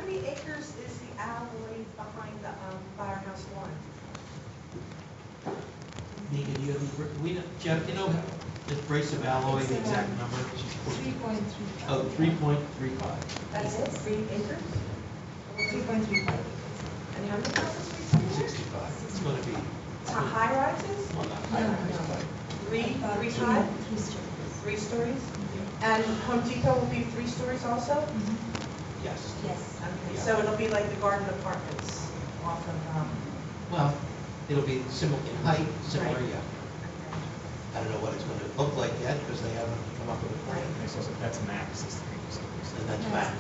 many acres is the alleyway behind the Firehouse One? Nika, do you have, we, Jeff, you know the brace of alloy, the exact number? 3.35. Oh, 3.35. That's it, 3 acres? 3.35. And how many houses are we saying? 65. It's going to be. High rises? Well, not high rise, but Three high? 3 stories. 3 stories? And Home Depot will be 3 stories also? yes. Yes. Okay, Yeah. so it'll be like the garden apartments off of, Well, it'll be similar in height, similar, Right. yeah. I don't know what it's going to look like yet because they haven't come up with a plan. That's max, is 3 stories. And that's max.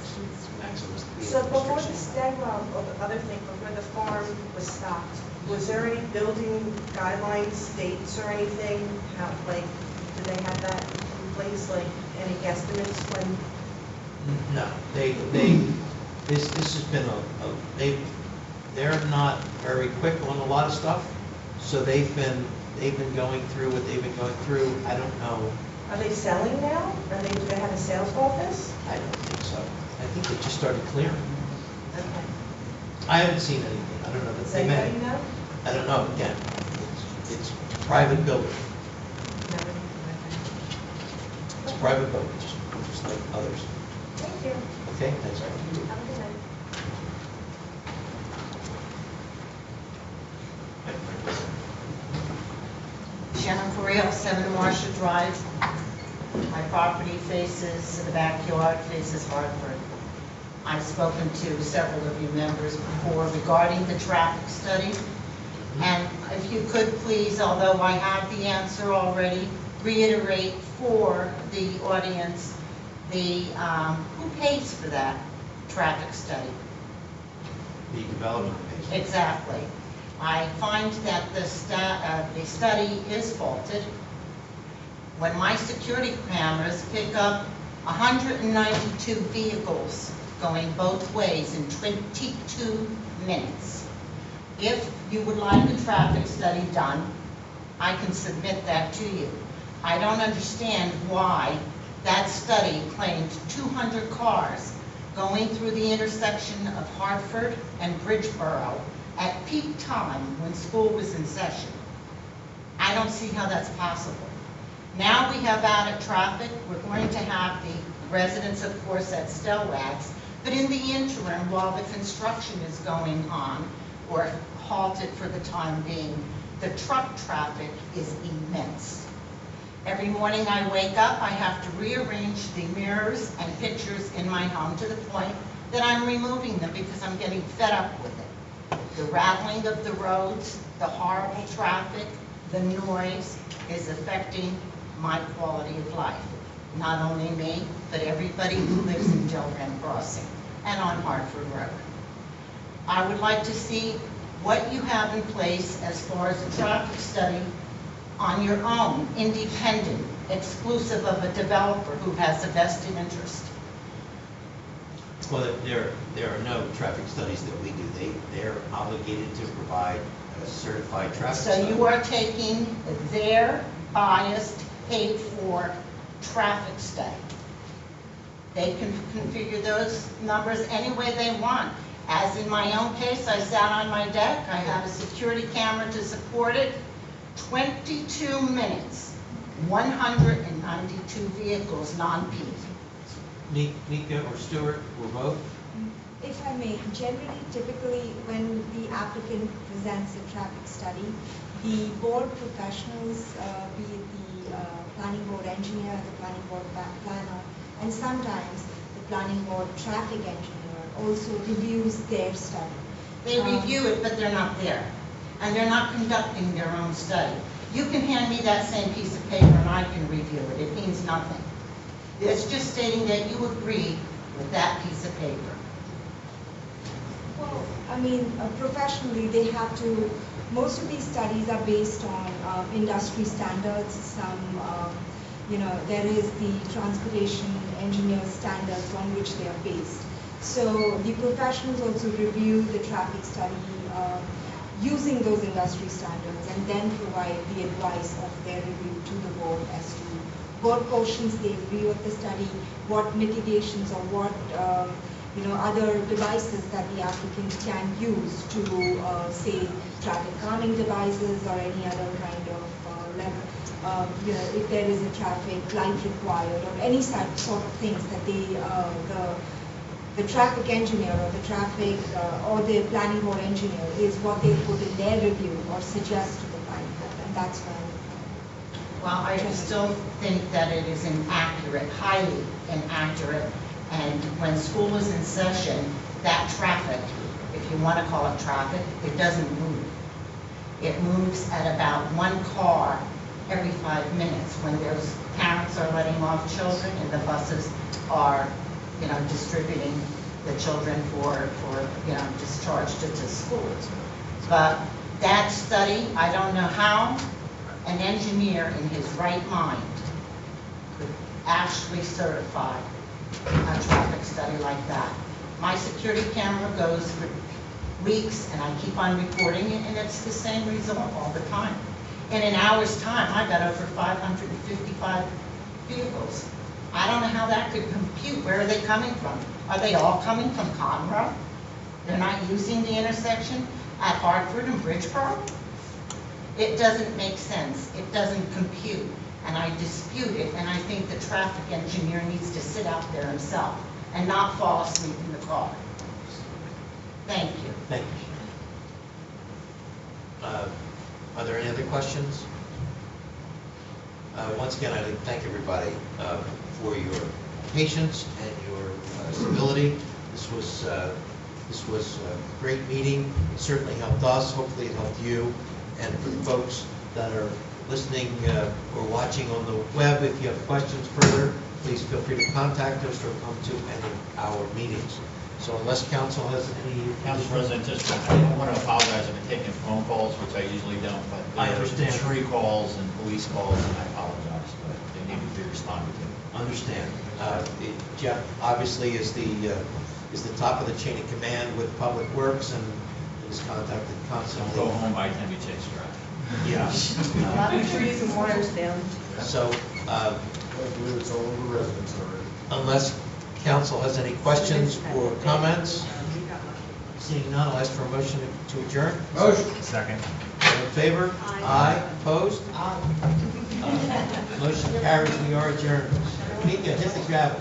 Maximum is So before the restriction. stegma, or the other thing, before the farm was stopped, was there any building guidelines, dates or anything? How, like, did they have that in place, like any guesstimates when? No, this has been they're not very quick on a lot of stuff, so they've been going through what they've been going through. I don't know. Are they selling now? Do they have a sales office? I don't think so. I think they just started clearing. Okay. I haven't seen anything. I don't know that Does they may. anybody know? I don't know. Again, it's private building. No. Okay. It's private building, just like others. Thank you. Okay, thanks. Have a good night. Shannon Correa, 7 Marcia Drive. My property faces, the backyard faces Hartford. I've spoken to several of you members before regarding the traffic study. And if you could please, although I have the answer already, reiterate for the audience who pays for that traffic study? The developer pays. Exactly. I find that the study is faulted. When my security cameras pick up 192 vehicles going both ways in 22 minutes. If you would like a traffic study done, I can submit that to you. I don't understand why that study claimed 200 cars going through the intersection of Hartford and Bridgeboro at peak time when school was in session. I don't see how that's possible. Now we have added traffic. We're going to have the residents, of course, at Stellwags, but in the interim, while the construction is going on, or halted for the time being, the truck traffic is immense. Every morning I wake up, I have to rearrange the mirrors and pictures in my home to the point that I'm removing them because I'm getting fed up with it. The rattling of the roads, the horrible traffic, the noise is affecting my quality of life. Not only me, but everybody who lives in Delran Crossing and on Hartford Road. I would like to see what you have in place as far as a traffic study on your own, independent, exclusive of a developer who has a vested interest. Well, there are no traffic studies that we do. They're obligated to provide a certified traffic study. So you are taking their biased, paid-for traffic study. They can configure those numbers any way they want. As in my own case, I sat on my deck. I have a security camera to support it. 22 minutes, 192 vehicles, non-peak. Nika or Stuart, or both? If I may, generally, typically, when the applicant presents a traffic study, the board professionals, be it the planning board engineer, the planning board planner, and sometimes the planning board traffic engineer also reviews their study. They review it, but they're not there. And they're not conducting their own study. You can hand me that same piece of paper and I can review it. It means nothing. It's just stating that you agree with that piece of paper. Well, I mean, professionally, they have to, most of these studies are based on industry standards. Some, there is the transportation engineer standards on which they are based. So the professionals also review the traffic study using those industry standards and then provide the advice of their review to the board as to what portions they view of the study, what mitigations or what other devices that the applicant can use to, say, traffic calming devices or any other kind of if there is a traffic light required or any sort of things that the traffic engineer or the traffic or the planning board engineer is what they put in their review or suggest to the planning board, and that's why. Well, I still think that it is inaccurate, highly inaccurate, and when school is in session, that traffic, if you want to call it traffic, it doesn't move. It moves at about one car every 5 minutes when those parents are letting off children and the buses are, distributing the children for discharge to schools. But that study, I don't know how an engineer in his right mind could actually certify a traffic study like that. My security camera goes for weeks and I keep on recording it and it's the same result all the time. In an hour's time, I got over 555 vehicles. I don't know how that could compute. Where are they coming from? Are they all coming from Conroe? They're not using the intersection at Hartford and Bridgeboro? It doesn't make sense. It doesn't compute. And I dispute it, and I think the traffic engineer needs to sit out there himself and not fall asleep in the car. Thank you. Thank you. Are there any other questions? Once again, I'd like to thank everybody for your patience and your civility. This was a great meeting. It certainly helped us. Hopefully it helped you. And for the folks that are listening or watching on the web, if you have questions further, please feel free to contact us or come to any of our meetings. So unless council has any... Council President, just I want to apologize. I've been taking phone calls, which I usually don't, but I understand. Tree calls and police calls, and I apologize, but they need to be responded to. Understand. Jeff obviously is the top of the chain of command with Public Works and is contacted constantly. Don't go home by Tempe Chase Drive. Yeah. A lot of trees and wires down. So, I believe it's all over residents already. unless council has any questions or comments, seeing none, I'll ask for a motion to adjourn. Motion. Second. All in favor? Aye. Opposed? Motion carries. We are adjourned. Meet you, hit the gravel.